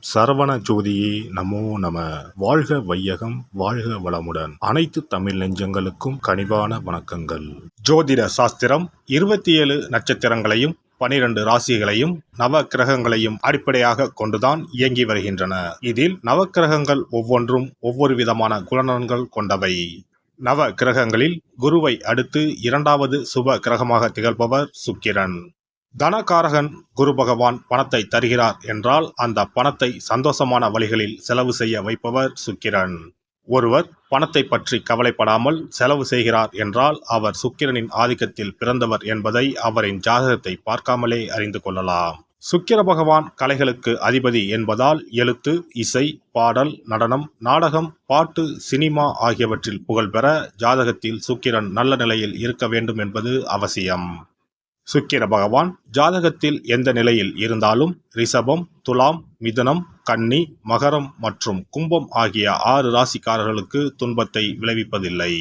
சரவண ஜோதியே நமோ நம. வாழ்க வையகம், வாழ்க வளமுடன். அனைத்து தமிழ் நெஞ்சங்களுக்கும் கனிவான வணக்கங்கள். ஜோதிட சாஸ்திரம் 27 நட்சத்திரங்களையும் 12 ராசிகளையும் நவ கிரகங்களையும் அடிப்படையாக கொண்டுதான் இயங்கி வருகின்றன. இதில் நவக்கிரகங்கள் ஒவ்வொன்றும் ஒவ்வொரு விதமான குணநலன்கள் கொண்டவை. நவ கிரகங்களில் குருவை அடுத்து 2வது சுப கிரகமாக திகழ்பவர் சுக்கிரன். தனகாரகன் குரு பகவான் பணத்தை தருகிறார் என்றால் அந்த பணத்தை சந்தோஷமான வழிகளில் செலவு செய்ய வைப்பவர் சுக்கிரன். ஒருவர் பணத்தை பற்றி கவலைப்படாமல் செலவு செய்கிறார் என்றால் அவர் சுக்கிரனின் ஆதிக்கத்தில் பிறந்தவர் என்பதை அவரின் ஜாதகத்தை பார்க்காமலே அறிந்து கொள்ளலாம். சுக்கிர பகவான் கலைகளுக்கு அதிபதி என்பதால் எழுத்து, இசை, பாடல், நடனம், நாடகம், பாட்டு, சினிமா ஆகியவற்றில் புகழ்பெற ஜாதகத்தில் சுக்கிரன் நல்ல நிலையில் இருக்க வேண்டும் என்பது அவசியம். சுக்கிர பகவான் ஜாதகத்தில் எந்த நிலையில் இருந்தாலும் ரிஷபம், துலாம், மிதுனம், கன்னி, மகரம் மற்றும் கும்பம் ஆகிய 6 ராசிக்காரர்களுக்கு துன்பத்தை விளைவிப்பதில்லை.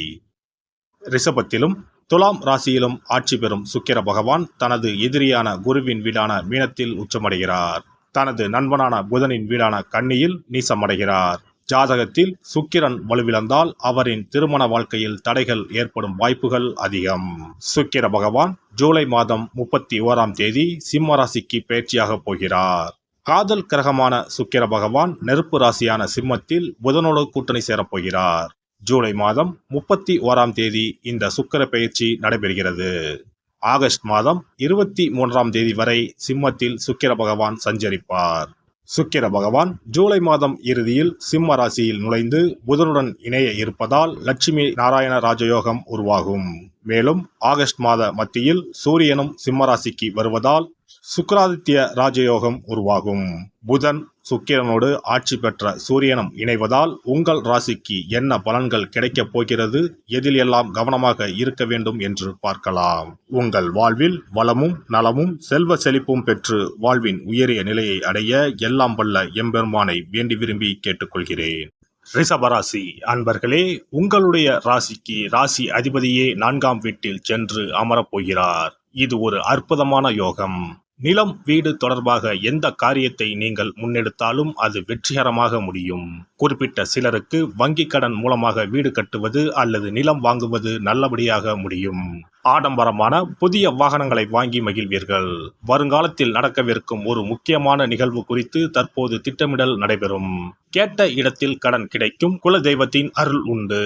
ரிஷபத்திலும் துலாம் ராசியிலும் ஆட்சி பெறும் சுக்கிர பகவான் தனது எதிரியான குருவின் வீடான மீனத்தில் உச்சமடைகிறார். தனது நண்பனான புதனின் வீடான கன்னியில் நீசமடைகிறார். ஜாதகத்தில் சுக்கிரன் வலுவிழந்தால் அவரின் திருமண வாழ்க்கையில் தடைகள் ஏற்படும் வாய்ப்புகள் அதிகம். சுக்கிர பகவான் ஜூலை மாதம் 31ஆம் தேதி சிம்ம ராசிக்கு பயிற்சியாக போகிறார். காதல் கிரகமான சுக்கிர பகவான் நெருப்பு ராசியான சிம்மத்தில் புதனோடு கூட்டணி சேரப்போகிறார். ஜூலை மாதம் 31ஆம் தேதி இந்த சுக்கிர பயிற்சி நடைபெறுகிறது. ஆகஸ்ட் மாதம் 23ஆம் தேதி வரை சிம்மத்தில் சுக்கிர பகவான் சஞ்சரிப்பார். சுக்கிர பகவான் ஜூலை மாதம் இறுதியில் சிம்ம ராசியில் நுழைந்து புதனுடன் இணைய இருப்பதால் லட்சுமி நாராயண ராஜயோகம் உருவாகும். மேலும் ஆகஸ்ட் மாத மத்தியில் சூரியனும் சிம்ம ராசிக்கு வருவதால் சுக்கிராதித்ய ராஜயோகம் உருவாகும். புதன் சுக்கிரனோடு ஆட்சி பெற்ற சூரியனும் இணைவதால் உங்கள் ராசிக்கு என்ன பலன்கள் கிடைக்கப் போகிறது, எதில் எல்லாம் கவனமாக இருக்க வேண்டும் என்று பார்க்கலாம். உங்கள் வாழ்வில் வளமும் நலமும் செல்வ செழிப்பும் பெற்று வாழ்வின் உயரிய நிலையை அடைய எல்லாம் வல்ல எம்பெருமானை வேண்டி விரும்பி கேட்டுக்கொள்கிறேன். ரிஷபராசி அன்பர்களே, உங்களுடைய ராசிக்கு ராசி அதிபதியே 4ஆம் வீட்டில் சென்று அமரப்போகிறார். இது ஒரு அற்புதமான யோகம். நிலம், வீடு தொடர்பாக எந்த காரியத்தை நீங்கள் முன்னெடுத்தாலும் அது வெற்றிகரமாக முடியும். குறிப்பிட்ட சிலருக்கு வங்கி கடன் மூலமாக வீடு கட்டுவது அல்லது நிலம் வாங்குவது நல்லபடியாக முடியும். ஆடம்பரமான புதிய வாகனங்களை வாங்கி மகிழ்வீர்கள். வருங்காலத்தில் நடக்கவிருக்கும் ஒரு முக்கியமான நிகழ்வு குறித்து தற்போது திட்டமிடல் நடைபெறும். கேட்ட இடத்தில் கடன் கிடைக்கும். குல தெய்வத்தின் அருள் உண்டு.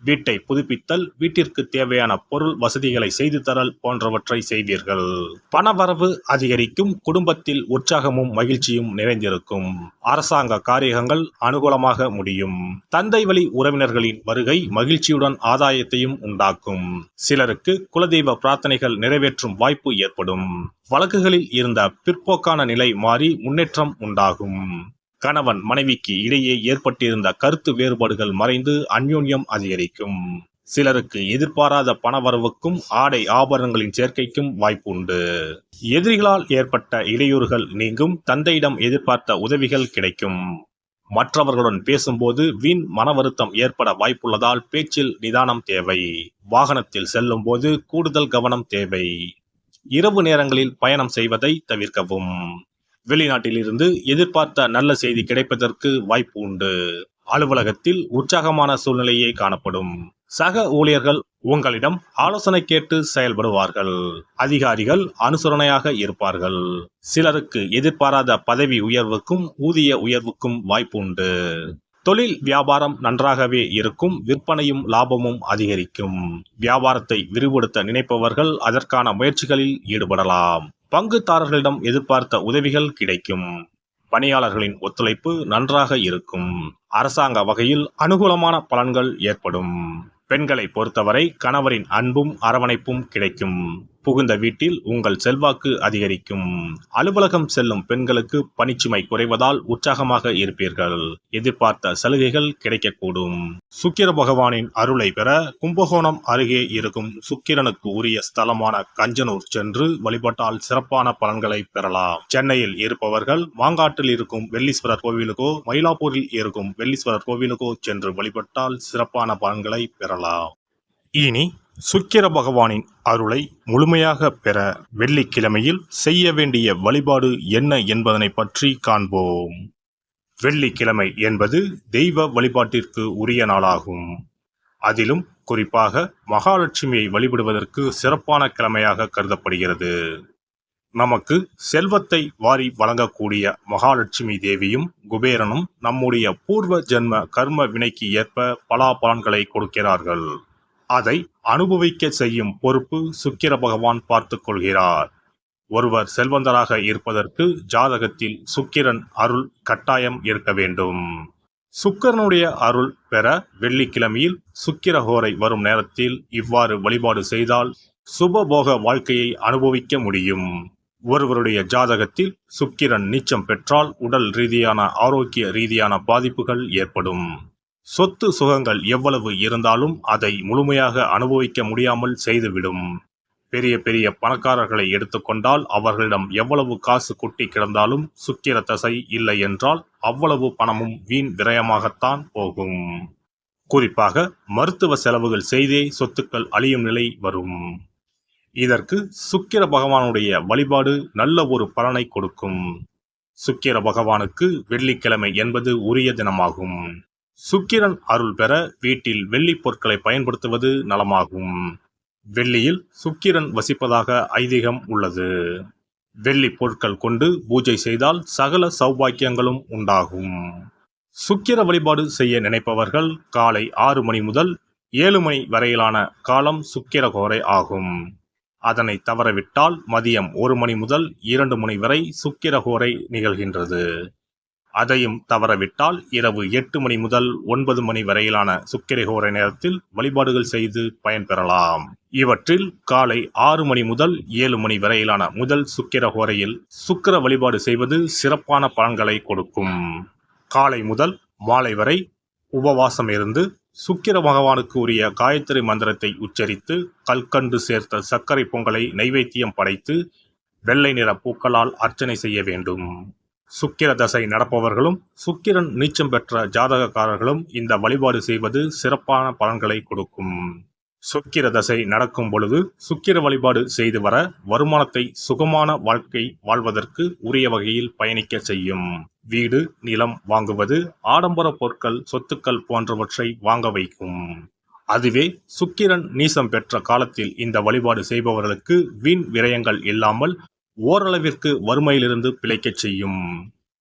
வீட்டை புதுப்பித்தல், வீட்டிற்கு தேவையான பொருள் வசதிகளை செய்து தரல் போன்றவற்றை செய்வீர்கள். பணவரவு அதிகரிக்கும். குடும்பத்தில் உற்சாகமும் மகிழ்ச்சியும் நிறைந்திருக்கும். அரசாங்க காரியங்கள் அனுகூலமாக முடியும். தந்தை வழி உறவினர்களின் வருகை மகிழ்ச்சியுடன் ஆதாயத்தையும் உண்டாக்கும். சிலருக்கு குலதெய்வ பிரார்த்தனைகள் நிறைவேற்றும் வாய்ப்பு ஏற்படும். வழக்குகளில் இருந்த பிற்போக்கான நிலை மாறி முன்னேற்றம் உண்டாகும். கணவன் மனைவிக்கு இடையே ஏற்பட்டிருந்த கருத்து வேறுபாடுகள் மறைந்து அந்யோன்யம் அதிகரிக்கும். சிலருக்கு எதிர்பாராத பணவரவுக்கும் ஆடை ஆபரணங்களின் சேர்க்கைக்கும் வாய்ப்பு உண்டு. எதிரிகளால் ஏற்பட்ட இடையூறுகள் நீங்கும். தந்தையிடம் எதிர்பார்த்த உதவிகள் கிடைக்கும். மற்றவர்களுடன் பேசும்போது வீண் மன வருத்தம் ஏற்பட வாய்ப்புள்ளதால் பேச்சில் நிதானம் தேவை. வாகனத்தில் செல்லும் போது கூடுதல் கவனம் தேவை. இரவு நேரங்களில் பயணம் செய்வதை தவிர்க்கவும். வெளிநாட்டிலிருந்து எதிர்பார்த்த நல்ல செய்தி கிடைப்பதற்கு வாய்ப்பு உண்டு. அலுவலகத்தில் உற்சாகமான சூழ்நிலையே காணப்படும். சக ஊழியர்கள் உங்களிடம் ஆலோசனை கேட்டு செயல்படுவார்கள். அதிகாரிகள் அனுசரணையாக இருப்பார்கள். சிலருக்கு எதிர்பாராத பதவி உயர்வுக்கும் ஊதிய உயர்வுக்கும் வாய்ப்பு உண்டு. தொழில் வியாபாரம் நன்றாகவே இருக்கும். விற்பனையும் லாபமும் அதிகரிக்கும். வியாபாரத்தை விரிவுபடுத்த நினைப்பவர்கள் அதற்கான முயற்சிகளில் ஈடுபடலாம். பங்குதாரர்களிடம் எதிர்பார்த்த உதவிகள் கிடைக்கும். பணியாளர்களின் ஒத்துழைப்பு நன்றாக இருக்கும். அரசாங்க வகையில் அனுகூலமான பலன்கள் ஏற்படும். பெண்களை பொறுத்தவரை கணவரின் அன்பும் அரவணைப்பும் கிடைக்கும். புகுந்த வீட்டில் உங்கள் செல்வாக்கு அதிகரிக்கும். அலுவலகம் செல்லும் பெண்களுக்கு பணிச்சுமை குறைவதால் உற்சாகமாக இருப்பீர்கள். எதிர்பார்த்த சலுகைகள் கிடைக்கக்கூடும். சுக்கிர பகவானின் அருளை பெற கும்பகோணம் அருகே இருக்கும் சுக்கிரனுக்கு உரிய ஸ்தலமான கஞ்சனூர் சென்று வழிபட்டால் சிறப்பான பலன்களை பெறலாம். சென்னையில் இருப்பவர்கள் மாங்காட்டில் இருக்கும் வெள்ளீஸ்வரர் கோவிலுக்கோ மயிலாப்பூரில் இருக்கும் வெள்ளீஸ்வரர் கோவிலுக்கோ சென்று வழிபட்டால் சிறப்பான பலன்களை பெறலாம். இனி சுக்கிர பகவானின் அருளை முழுமையாக பெற வெள்ளிக்கிழமையில் செய்ய வேண்டிய வழிபாடு என்ன என்பதனை பற்றி காண்போம். வெள்ளிக்கிழமை என்பது தெய்வ வழிபாட்டிற்கு உரிய நாளாகும். அதிலும் குறிப்பாக மகாலட்சுமியை வழிபடுவதற்கு சிறப்பான கிழமையாக கருதப்படுகிறது. நமக்கு செல்வத்தை வாரி வழங்கக்கூடிய மகாலட்சுமி தேவியும் குபேரனும் நம்முடைய பூர்வ ஜென்ம கர்ம வினைக்கு ஏற்ப பலாபலன்களை கொடுக்கிறார்கள். அதை அனுபவிக்க செய்யும் பொறுப்பு சுக்கிர பகவான் பார்த்து கொள்கிறார். ஒருவர் செல்வந்தராக இருப்பதற்கு ஜாதகத்தில் சுக்கிரன் அருள் கட்டாயம் இருக்க வேண்டும். சுக்கிரனுடைய அருள் பெற வெள்ளிக்கிழமையில் சுக்கிரஹோரை வரும் நேரத்தில் இவ்வாறு வழிபாடு செய்தால் சுபபோக வாழ்க்கையை அனுபவிக்க முடியும். ஒருவருடைய ஜாதகத்தில் சுக்கிரன் நீச்சம் பெற்றால் உடல் ரீதியான ஆரோக்கிய ரீதியான பாதிப்புகள் ஏற்படும். சொத்து சுகங்கள் எவ்வளவு இருந்தாலும் அதை முழுமையாக அனுபவிக்க முடியாமல் செய்துவிடும். பெரிய பெரிய பணக்காரர்களை எடுத்துக்கொண்டால் அவர்களிடம் எவ்வளவு காசு கொட்டி கிடந்தாலும் சுக்கிர தசை இல்லை என்றால் அவ்வளவு பணமும் வீண் விரயமாகத்தான் போகும். குறிப்பாக மருத்துவ செலவுகள் செய்தே சொத்துக்கள் அழியும் நிலை வரும். இதற்கு சுக்கிர பகவானுடைய வழிபாடு நல்ல ஒரு பலனை கொடுக்கும். சுக்கிர பகவானுக்கு வெள்ளிக்கிழமை என்பது உரிய தினமாகும். சுக்கிரன் அருள் பெற வீட்டில் வெள்ளி பொருட்களை பயன்படுத்துவது நலமாகும். வெள்ளியில் சுக்கிரன் வசிப்பதாக ஐதீகம் உள்ளது. வெள்ளி பொருட்கள் கொண்டு பூஜை செய்தால் சகல சௌபாக்கியங்களும் உண்டாகும். சுக்கிர வழிபாடு செய்ய நினைப்பவர்கள் காலை 6 மணி முதல் 7 மணி வரையிலான காலம் சுக்கிரஹோரை ஆகும். அதனை தவறவிட்டால் மதியம் 1 மணி முதல் 2 மணி வரை சுக்கிரஹோரை நிகழ்கின்றது. அதையும் தவறவிட்டால் இரவு 8 மணி முதல் 9 மணி வரையிலான சுக்கிரஹோரை நேரத்தில் வழிபாடுகள் செய்து பயன்பெறலாம். இவற்றில் காலை 6 மணி முதல் 7 மணி வரையிலான முதல் சுக்கிரஹோரையில் சுக்கிர வழிபாடு செய்வது சிறப்பான பலன்களை கொடுக்கும். காலை முதல் மாலை வரை உபவாசம் இருந்து சுக்கிர பகவானுக்கு உரிய காயத்ரி மந்திரத்தை உச்சரித்து கல்கண்டு சேர்த்த சர்க்கரை பொங்கலை நைவேத்தியம் படைத்து வெள்ளை நிற பூக்களால் அர்ச்சனை செய்ய வேண்டும். சுக்கிர தசை நடப்பவர்களும் சுக்கிரன் நீச்சம் பெற்ற ஜாதகக்காரர்களும் இந்த வழிபாடு செய்வது சிறப்பான பலன்களை கொடுக்கும். சுக்கிர தசை நடக்கும் பொழுது சுக்கிர வழிபாடு செய்து வர வருமானத்தை சுகமான வாழ்க்கை வாழ்வதற்கு உரிய வகையில் பயணிக்க செய்யும். வீடு நிலம் வாங்குவது, ஆடம்பர பொருட்கள் சொத்துக்கள் போன்றவற்றை வாங்க வைக்கும். அதுவே சுக்கிரன் நீசம் பெற்ற காலத்தில் இந்த வழிபாடு செய்பவர்களுக்கு வீண் விரயங்கள் இல்லாமல் ஓரளவிற்கு வறுமையிலிருந்து பிழைக்கச் செய்யும்.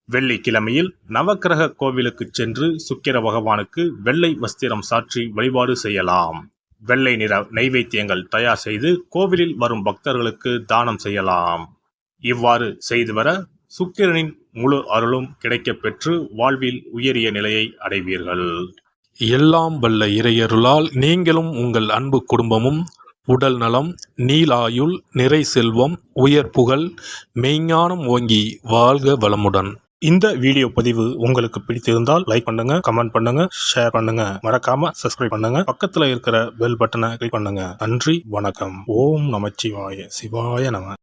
வெள்ளிக்கிழமையில் நவக்கிரக கோவிலுக்கு சென்று சுக்கிர பகவானுக்கு வெள்ளை வஸ்திரம் சாற்றி வழிபாடு செய்யலாம். வெள்ளை நிற நைவேத்தியங்கள் தயார் செய்து கோவிலில் வரும் பக்தர்களுக்கு தானம் செய்யலாம். இவ்வாறு செய்து வர சுக்கிரனின் முழு அருளும் கிடைக்கப் பெற்று வாழ்வில் உயரிய நிலையை அடைவீர்கள். எல்லாம் வல்ல இறையருளால் நீங்களும் உங்கள் அன்பு குடும்பமும் உடல் நலம், நீலாயுள், நிறை செல்வம், உயர் புகழ், மெய்ஞானம் ஓங்கி வாழ்க வளமுடன். இந்த வீடியோ பதிவு உங்களுக்கு பிடித்திருந்தால் லைக் பண்ணுங்க, கமெண்ட் பண்ணுங்க, ஷேர் பண்ணுங்க, மறக்காம சப்ஸ்கிரைப் பண்ணுங்க, பக்கத்துல இருக்கிற பெல் பட்டனை கிளிக் பண்ணுங்க. நன்றி, வணக்கம். ஓம் நமச்சிவாய, சிவாய நம.